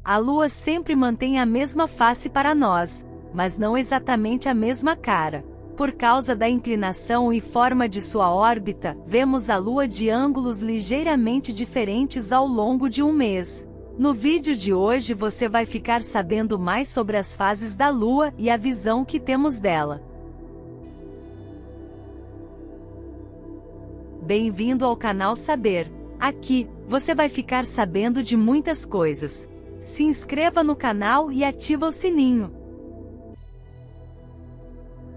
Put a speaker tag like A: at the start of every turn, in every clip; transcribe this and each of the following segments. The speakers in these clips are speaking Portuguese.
A: A Lua sempre mantém a mesma face para nós, mas não exatamente a mesma cara. Por causa da inclinação e forma de sua órbita, vemos a Lua de ângulos ligeiramente diferentes ao longo de um mês. No vídeo de hoje você vai ficar sabendo mais sobre as fases da Lua e a visão que temos dela. Bem-vindo ao canal Saber. Aqui, você vai ficar sabendo de muitas coisas. Se inscreva no canal e ativa o sininho.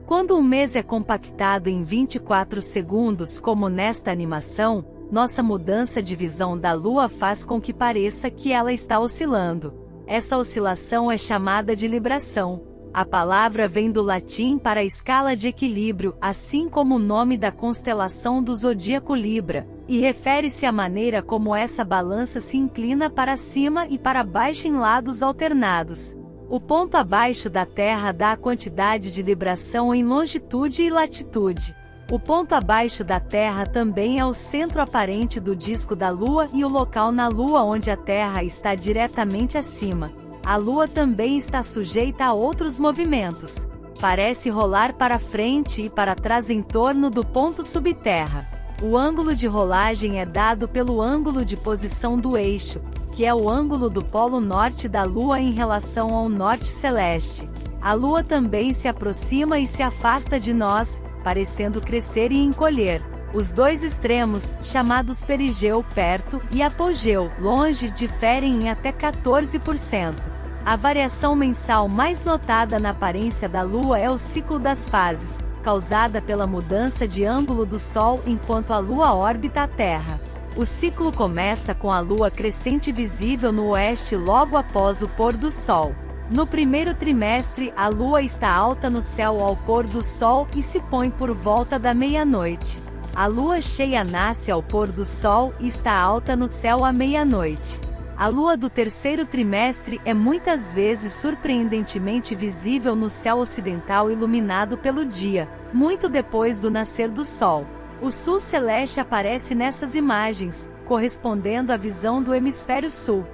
A: Quando um mês é compactado em 24 segundos como nesta animação, nossa mudança de visão da Lua faz com que pareça que ela está oscilando. Essa oscilação é chamada de libração. A palavra vem do latim para a escala de equilíbrio, assim como o nome da constelação do zodíaco Libra, e refere-se à maneira como essa balança se inclina para cima e para baixo em lados alternados. O ponto abaixo da Terra dá a quantidade de libração em longitude e latitude. O ponto abaixo da Terra também é o centro aparente do disco da Lua e o local na Lua onde a Terra está diretamente acima. A Lua também está sujeita a outros movimentos. Parece rolar para frente e para trás em torno do ponto subterra. O ângulo de rolagem é dado pelo ângulo de posição do eixo, que é o ângulo do polo norte da Lua em relação ao norte celeste. A Lua também se aproxima e se afasta de nós, parecendo crescer e encolher. Os dois extremos, chamados perigeu perto e apogeu longe, diferem em até 14%. A variação mensal mais notada na aparência da Lua é o ciclo das fases, causada pela mudança de ângulo do Sol enquanto a Lua orbita a Terra. O ciclo começa com a Lua crescente visível no oeste logo após o pôr do Sol. No primeiro trimestre, a Lua está alta no céu ao pôr do Sol e se põe por volta da meia-noite. A Lua cheia nasce ao pôr do Sol e está alta no céu à meia-noite. A Lua do terceiro trimestre é muitas vezes surpreendentemente visível no céu ocidental iluminado pelo dia, muito depois do nascer do Sol. O sul celeste aparece nessas imagens, correspondendo à visão do hemisfério sul.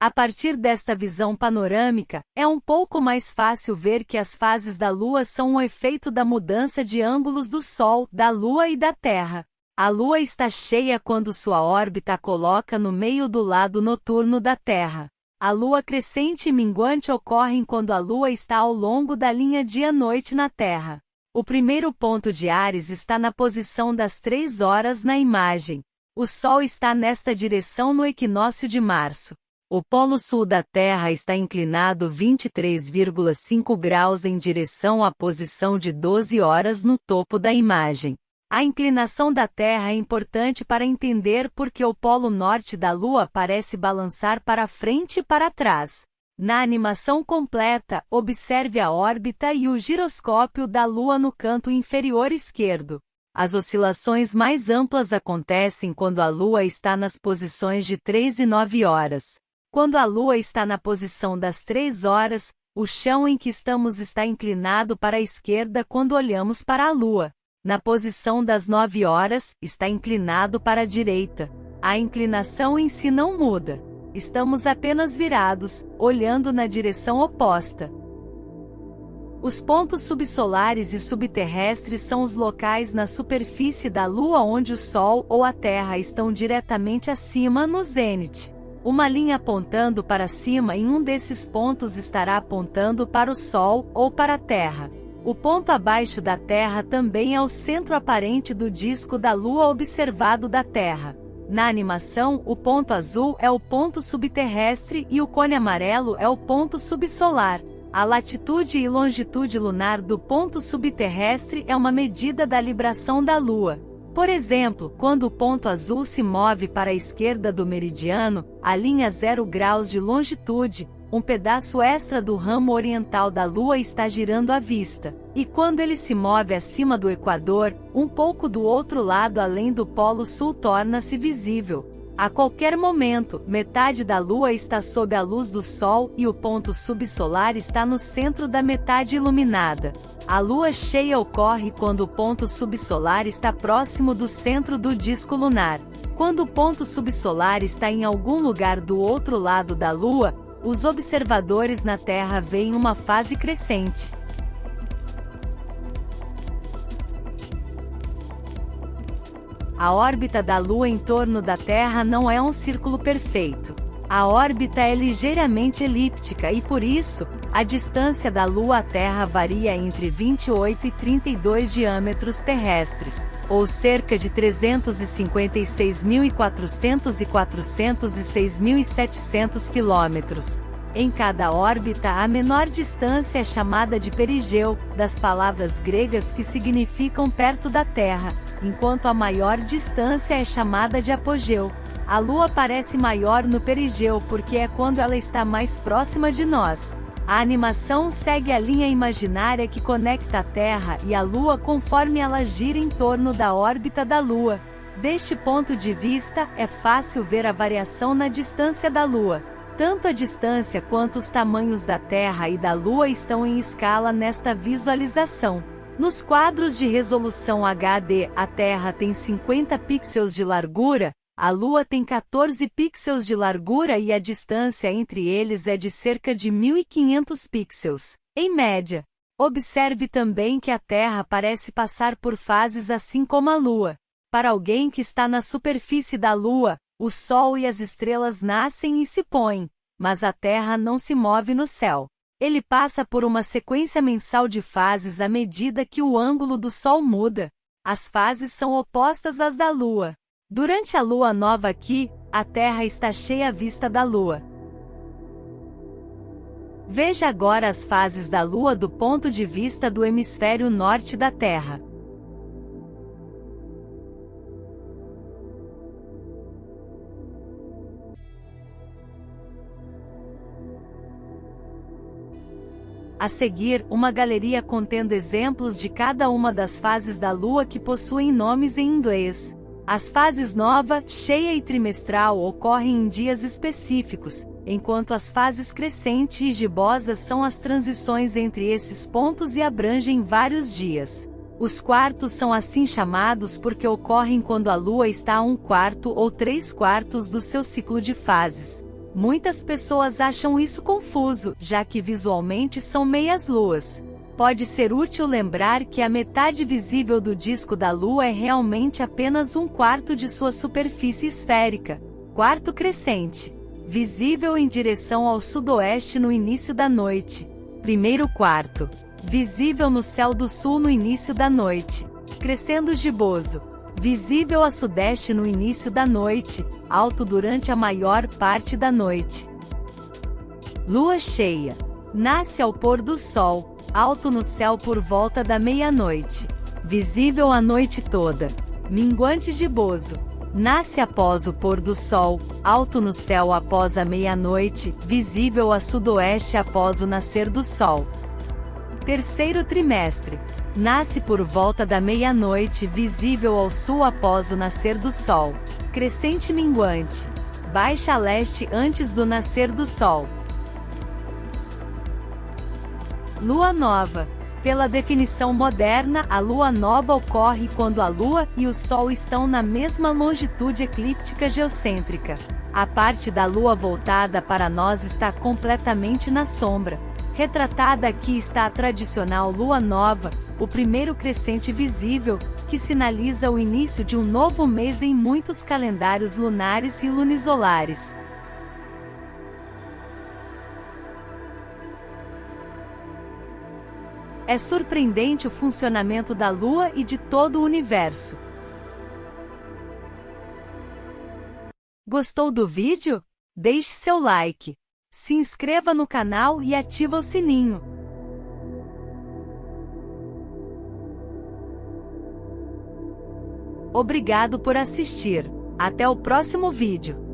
A: A partir desta visão panorâmica, é um pouco mais fácil ver que as fases da Lua são um efeito da mudança de ângulos do Sol, da Lua e da Terra. A Lua está cheia quando sua órbita a coloca no meio do lado noturno da Terra. A Lua crescente e minguante ocorrem quando a Lua está ao longo da linha dia-noite na Terra. O primeiro ponto de Áries está na posição das 3 horas na imagem. O Sol está nesta direção no equinócio de março. O polo sul da Terra está inclinado 23,5 graus em direção à posição de 12 horas no topo da imagem. A inclinação da Terra é importante para entender por que o polo norte da Lua parece balançar para frente e para trás. Na animação completa, observe a órbita e o giroscópio da Lua no canto inferior esquerdo. As oscilações mais amplas acontecem quando a Lua está nas posições de 3 e 9 horas. Quando a Lua está na posição das 3 horas, o chão em que estamos está inclinado para a esquerda quando olhamos para a Lua. Na posição das 9 horas, está inclinado para a direita. A inclinação em si não muda. Estamos apenas virados, olhando na direção oposta. Os pontos subsolares e subterrestres são os locais na superfície da Lua onde o Sol ou a Terra estão diretamente acima no zênite. Uma linha apontando para cima em um desses pontos estará apontando para o Sol ou para a Terra. O ponto abaixo da Terra também é o centro aparente do disco da Lua observado da Terra. Na animação, o ponto azul é o ponto subterrestre e o cone amarelo é o ponto subsolar. A latitude e longitude lunar do ponto subterrestre é uma medida da libração da Lua. Por exemplo, quando o ponto azul se move para a esquerda do meridiano, a linha 0 graus de longitude, um pedaço extra do ramo oriental da Lua está girando à vista. E quando ele se move acima do Equador, um pouco do outro lado além do Polo Sul torna-se visível. A qualquer momento, metade da Lua está sob a luz do Sol e o ponto subsolar está no centro da metade iluminada. A Lua cheia ocorre quando o ponto subsolar está próximo do centro do disco lunar. Quando o ponto subsolar está em algum lugar do outro lado da Lua, os observadores na Terra veem uma fase crescente. A órbita da Lua em torno da Terra não é um círculo perfeito. A órbita é ligeiramente elíptica e, por isso, a distância da Lua à Terra varia entre 28 e 32 diâmetros terrestres, ou cerca de 356.400 e 406.700 quilômetros. Em cada órbita, a menor distância é chamada de perigeu, das palavras gregas que significam perto da Terra, enquanto a maior distância é chamada de apogeu. A Lua parece maior no perigeu porque é quando ela está mais próxima de nós. A animação segue a linha imaginária que conecta a Terra e a Lua conforme ela gira em torno da órbita da Lua. Deste ponto de vista, é fácil ver a variação na distância da Lua. Tanto a distância quanto os tamanhos da Terra e da Lua estão em escala nesta visualização. Nos quadros de resolução HD, a Terra tem 50 pixels de largura, a Lua tem 14 pixels de largura e a distância entre eles é de cerca de 1.500 pixels, em média. Observe também que a Terra parece passar por fases assim como a Lua. Para alguém que está na superfície da Lua, o Sol e as estrelas nascem e se põem, mas a Terra não se move no céu. Ele passa por uma sequência mensal de fases à medida que o ângulo do Sol muda. As fases são opostas às da Lua. Durante a Lua nova aqui, a Terra está cheia à vista da Lua. Veja agora as fases da Lua do ponto de vista do hemisfério norte da Terra. A seguir, uma galeria contendo exemplos de cada uma das fases da Lua que possuem nomes em inglês. As fases nova, cheia e trimestral ocorrem em dias específicos, enquanto as fases crescente e gibosa são as transições entre esses pontos e abrangem vários dias. Os quartos são assim chamados porque ocorrem quando a Lua está a 1/4 ou 3/4 do seu ciclo de fases. Muitas pessoas acham isso confuso, já que visualmente são meias-luas. Pode ser útil lembrar que a metade visível do disco da Lua é realmente apenas 1/4 de sua superfície esférica. Quarto crescente. Visível em direção ao sudoeste no início da noite. Primeiro quarto. Visível no céu do sul no início da noite. Crescendo giboso. Visível a sudeste no início da noite, alto durante a maior parte da noite. Lua cheia. Nasce ao pôr do sol, alto no céu por volta da meia-noite. Visível a noite toda. Minguante giboso. Nasce após o pôr do sol, alto no céu após a meia-noite, visível a sudoeste após o nascer do sol. Terceiro trimestre. Nasce por volta da meia-noite, visível ao sul após o nascer do sol. Crescente minguante. Baixa a leste antes do nascer do sol. Lua nova. Pela definição moderna, a lua nova ocorre quando a Lua e o Sol estão na mesma longitude eclíptica geocêntrica. A parte da Lua voltada para nós está completamente na sombra. Retratada aqui está a tradicional Lua nova, o primeiro crescente visível, que sinaliza o início de um novo mês em muitos calendários lunares e lunisolares. É surpreendente o funcionamento da Lua e de todo o universo. Gostou do vídeo? Deixe seu like, se inscreva no canal e ative o sininho. Obrigado por assistir. Até o próximo vídeo.